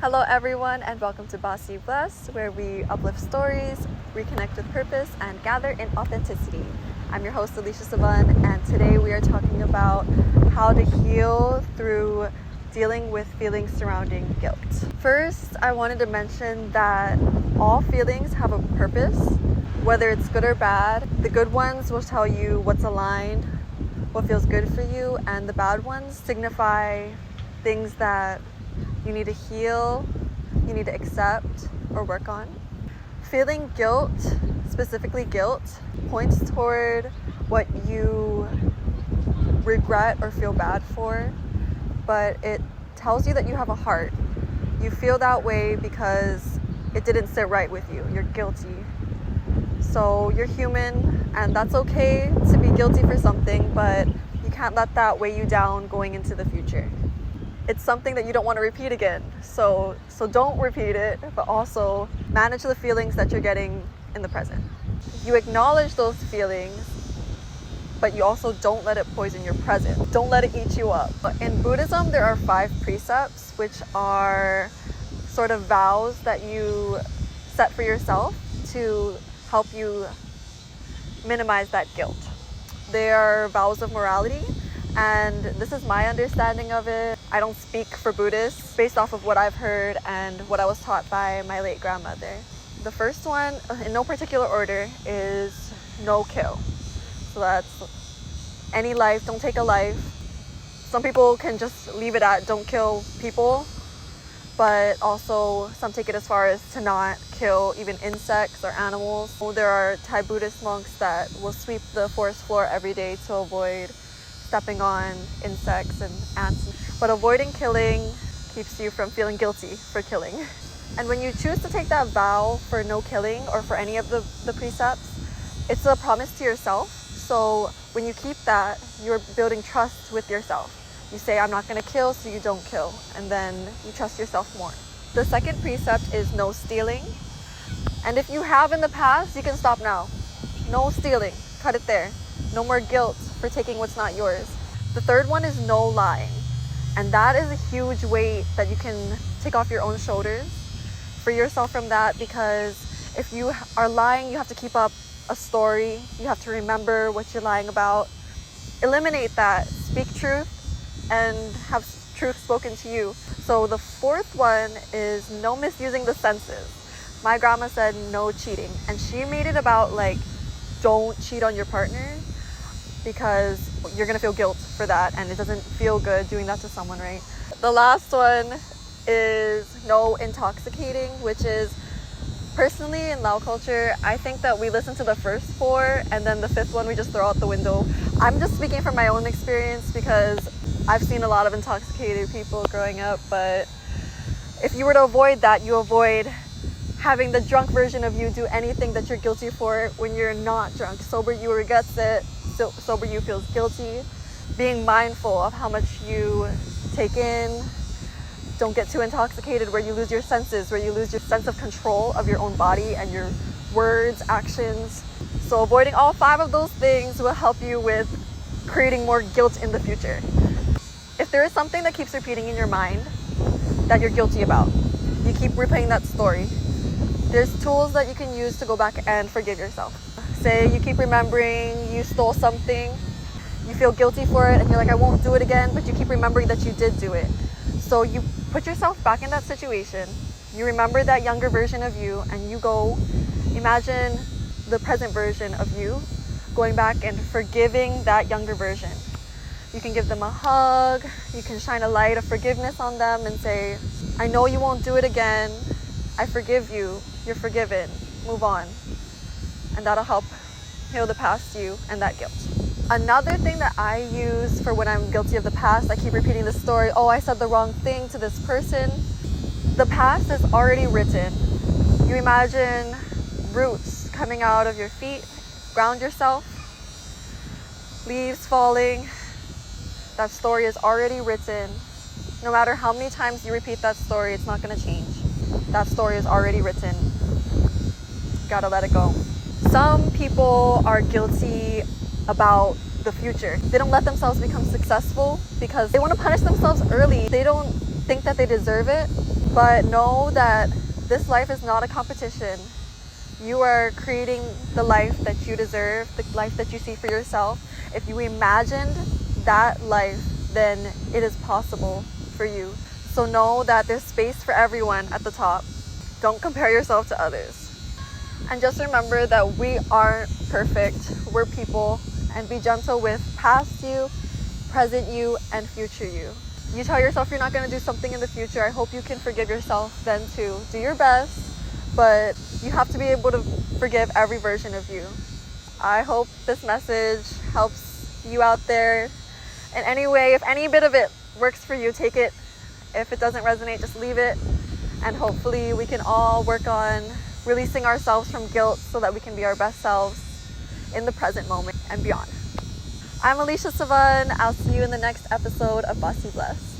Hello everyone and welcome to BACI Blessed, where we uplift stories, reconnect with purpose, and gather in authenticity. I'm your host Aleesha Savanh, and today we are talking about how to heal through dealing with feelings surrounding guilt. First, I wanted to mention that all feelings have a purpose, whether it's good or bad. The good ones will tell you what's aligned, what feels good for you, and the bad ones signify things that you need to heal, you need to accept or work on. Feeling guilt, specifically guilt, points toward what you regret or feel bad for, but it tells you that you have a heart. You feel that way because it didn't sit right with you. You're guilty. So you're human, and that's okay to be guilty for something, but you can't let that weigh you down going into the future. It's something that you don't want to repeat again. So don't repeat it, but also manage the feelings that you're getting in the present. You acknowledge those feelings, but you also don't let it poison your present. Don't let it eat you up. In Buddhism, there are 5 precepts, which are sort of vows that you set for yourself to help you minimize that guilt. They are vows of morality, and this is my understanding of it. I don't speak for Buddhists based off of what I've heard and what I was taught by my late grandmother. The first one, in no particular order, is no kill. So that's any life, don't take a life. Some people can just leave it at don't kill people, but also some take it as far as to not kill even insects or animals. There are Thai Buddhist monks that will sweep the forest floor every day to avoid stepping on insects and ants. But avoiding killing keeps you from feeling guilty for killing. And when you choose to take that vow for no killing or for any of the precepts, it's a promise to yourself. So when you keep that, you're building trust with yourself. You say, I'm not going to kill, so you don't kill. And then you trust yourself more. The second precept is no stealing. And if you have in the past, you can stop now. No stealing. Cut it there. No more guilt for taking what's not yours. The third one is no lying. And that is a huge weight that you can take off your own shoulders. Free yourself from that, because if you are lying, you have to keep up a story. You have to remember what you're lying about. Eliminate that. Speak truth and have truth spoken to you. So the fourth one is no misusing the senses. My grandma said no cheating, and she made it about like, don't cheat on your partner, because you're gonna feel guilt for that, and it doesn't feel good doing that to someone, right? The last one is no intoxicating, which is, personally in Lao culture, I think that we listen to the first 4 and then the 5th one we just throw out the window. I'm just speaking from my own experience because I've seen a lot of intoxicated people growing up, but if you were to avoid that, you avoid having the drunk version of you do anything that you're guilty for when you're not drunk. Sober you regrets it, sober you feels guilty. Being mindful of how much you take in. Don't get too intoxicated where you lose your senses, where you lose your sense of control of your own body and your words, actions. So avoiding all 5 of those things will help you with creating more guilt in the future. If there is something that keeps repeating in your mind that you're guilty about, you keep replaying that story, there's tools that you can use to go back and forgive yourself. Say you keep remembering you stole something, you feel guilty for it, and you're like, I won't do it again, but you keep remembering that you did do it. So you put yourself back in that situation, you remember that younger version of you, and you go imagine the present version of you going back and forgiving that younger version. You can give them a hug, you can shine a light of forgiveness on them and say, I know you won't do it again, I forgive you, you're forgiven, move on. And that'll help heal the past you and that guilt. Another thing that I use for when I'm guilty of the past, I keep repeating the story, oh, I said the wrong thing to this person. The past is already written. You imagine roots coming out of your feet, ground yourself, leaves falling. That story is already written. No matter how many times you repeat that story, it's not going to change. That story is already written. Gotta let it go. Some people are guilty about the future. They don't let themselves become successful because they want to punish themselves early. They don't think that they deserve it. But know that this life is not a competition. You are creating the life that you deserve, the life that you see for yourself. If you imagined that life, then it is possible for you. So know that there's space for everyone at the top. Don't compare yourself to others. And just remember that we aren't perfect. We're people. And be gentle with past you, present you, and future you. You tell yourself you're not going to do something in the future. I hope you can forgive yourself then too. Do your best, but you have to be able to forgive every version of you. I hope this message helps you out there in any way. If any bit of it works for you, take it. If it doesn't resonate, just leave it. And hopefully we can all work on releasing ourselves from guilt so that we can be our best selves in the present moment and beyond. I'm Aleesha Savanh. I'll see you in the next episode of BACI Blessed.